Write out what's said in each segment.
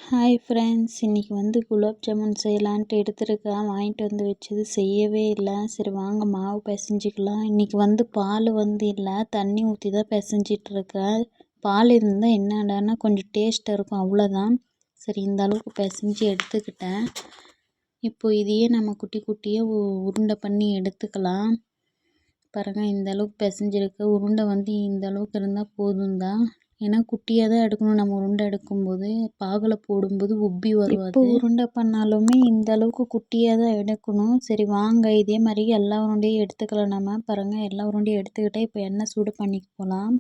Hi friends, இன்றைக்கி குலாப் ஜாமுன் செய்யலான்ட்டு எடுத்துருக்கேன். வாங்கிட்டு வந்து வச்சது செய்யவே இல்லை. சரி வாங்க மாவு பிசைஞ்சிக்கலாம். இன்றைக்கி பால் இல்லை, தண்ணி ஊற்றி தான் பிசைஞ்சிட்ருக்கேன். பால் இருந்தால் என்னடான்னா கொஞ்சம் டேஸ்ட்டாக இருக்கும், அவ்வளோதான். சரி இந்த அளவுக்கு பிசைஞ்சி எடுத்துக்கிட்டேன். இப்போது இதையே நம்ம குட்டி குட்டியாக உருண்டை பண்ணி எடுத்துக்கலாம். பாருங்கள், இந்த அளவுக்கு பிசைஞ்சிருக்கு. உருண்டை இந்த அளவுக்கு இருந்தால் போதும் தான். ஏன்னா குட்டியாக தான் எடுக்கணும். நம்ம உருண்டை எடுக்கும்போது பாகில் போடும்போது உப்பி வரும். இப்போ உருண்டை பண்ணாலுமே இந்த அளவுக்கு குட்டியாக தான் எடுக்கணும். சரி வாங்க இதே மாதிரி எல்லா உருண்டையும் எடுத்துக்கலாம். நம்ம பாருங்கள், எல்லா உருண்டையும் எடுத்துக்கிட்டே இப்போ எண்ணெய் சூடு பண்ணிக்க போகலாம்.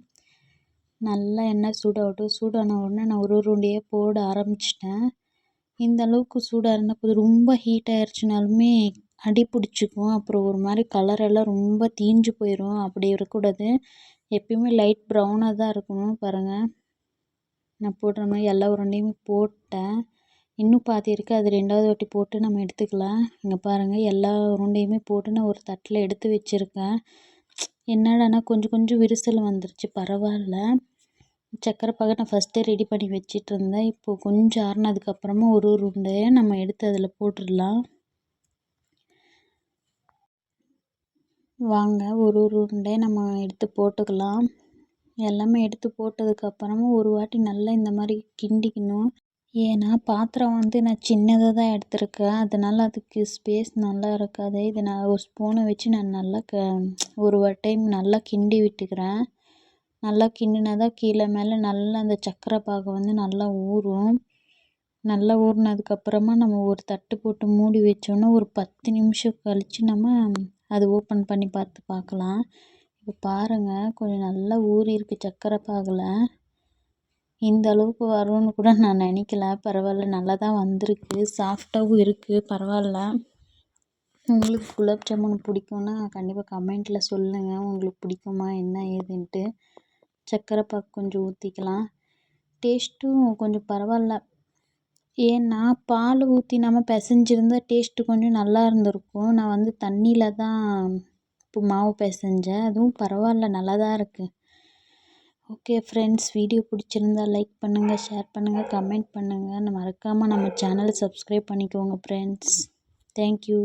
நல்லா எண்ணெய் சூடாகட்டும். சூடான உடனே நான் ஒரு உருண்டையாக போட ஆரம்பிச்சிட்டேன். இந்த அளவுக்கு சூடாக இருந்தால் போது. ரொம்ப ஹீட் ஆயிடுச்சுனாலுமே அடி பிடிச்சிக்கும். அப்புறம் ஒரு மாதிரி கலரெல்லாம் ரொம்ப தீஞ்சு போயிடும். அப்படி இருக்கக்கூடாது. எப்பயுமே லைட் ப்ரௌனாக தான் இருக்கணும். பாருங்கள், நான் போடுற மாதிரி எல்லா உருண்டையுமே போட்டேன். இன்னும் பாதி இருக்குது, அது ரெண்டாவது வாட்டி போட்டு நம்ம எடுத்துக்கலாம். இங்கே பாருங்கள், எல்லா உருண்டையுமே போட்டு நான் ஒரு தட்டில் எடுத்து வச்சுருக்கேன். என்னடானா கொஞ்சம் கொஞ்சம் விரிசல் வந்துருச்சு, பரவாயில்ல. சக்கரை பாகு நான் ஃபஸ்ட்டே ரெடி பண்ணி வச்சிட்டு இருந்தேன். இப்போது கொஞ்சம் ஆறுனதுக்கப்புறமா ஒரு உருண்டையை நம்ம எடுத்து அதில் போட்டுடலாம். வாங்க ஒரு உருண்டையை நம்ம எடுத்து போட்டுக்கலாம். எல்லாமே எடுத்து போட்டதுக்கப்புறமா ஒரு வாட்டி நல்லா இந்த மாதிரி கிண்டிக்கணும். ஏன்னா பாத்திரம் நான் சின்னதாக தான் எடுத்திருக்கேன். அதனால் அதுக்கு ஸ்பேஸ் நல்லா இருக்காது. இதை நான் ஒரு ஸ்பூனை வச்சு நான் நல்லா ஒரு டைம் நல்லா கிண்டி விட்டுக்கிறேன். நல்லா கிண்டினா தான் கீழே மேலே நல்லா அந்த சக்கரை பாகு நல்லா ஊறும். நல்லா ஊறினதுக்கப்புறமா நம்ம ஒரு தட்டு போட்டு மூடி வச்சோன்னா ஒரு 10 நிமிஷம் கழித்து நம்ம அது ஓப்பன் பண்ணி பார்க்கலாம். இப்போ பாருங்கள், கொஞ்சம் நல்லா ஊறியிருக்கு சக்கரை பாகில். இந்த அளவுக்கு வரும்னு கூட நான் நினைக்கல. பரவாயில்ல, நல்லா தான் வந்திருக்கு. சாஃப்டாகவும் இருக்குது, பரவாயில்ல. உங்களுக்கு குலாப் ஜாமுன் பிடிக்கும்னா கண்டிப்பாக கமெண்ட்டில் சொல்லுங்கள். உங்களுக்கு பிடிக்குமா என்ன ஏதுன்ட்டு. சக்கரை பாகு கொஞ்சம் ஊற்றிக்கலாம். டேஸ்ட்டும் கொஞ்சம் பரவாயில்ல. ஏன்னா பால் ஊற்றி நம்ம பிசைஞ்சிருந்தா டேஸ்ட்டு கொஞ்சம் நல்லா இருந்திருக்கும். நான் தண்ணியில் தான் இப்போ மாவு பிசைஞ்சேன். அதுவும் பரவாயில்ல, நல்லா தான் இருக்குது. ஓகே ஃப்ரெண்ட்ஸ், வீடியோ பிடிச்சிருந்தா லைக் பண்ணுங்கள், ஷேர் பண்ணுங்கள், கமெண்ட் பண்ணுங்கள். மறக்காமல் நம்ம சேனலை சப்ஸ்கிரைப் பண்ணிக்கோங்க ஃப்ரெண்ட்ஸ். தேங்க்யூ.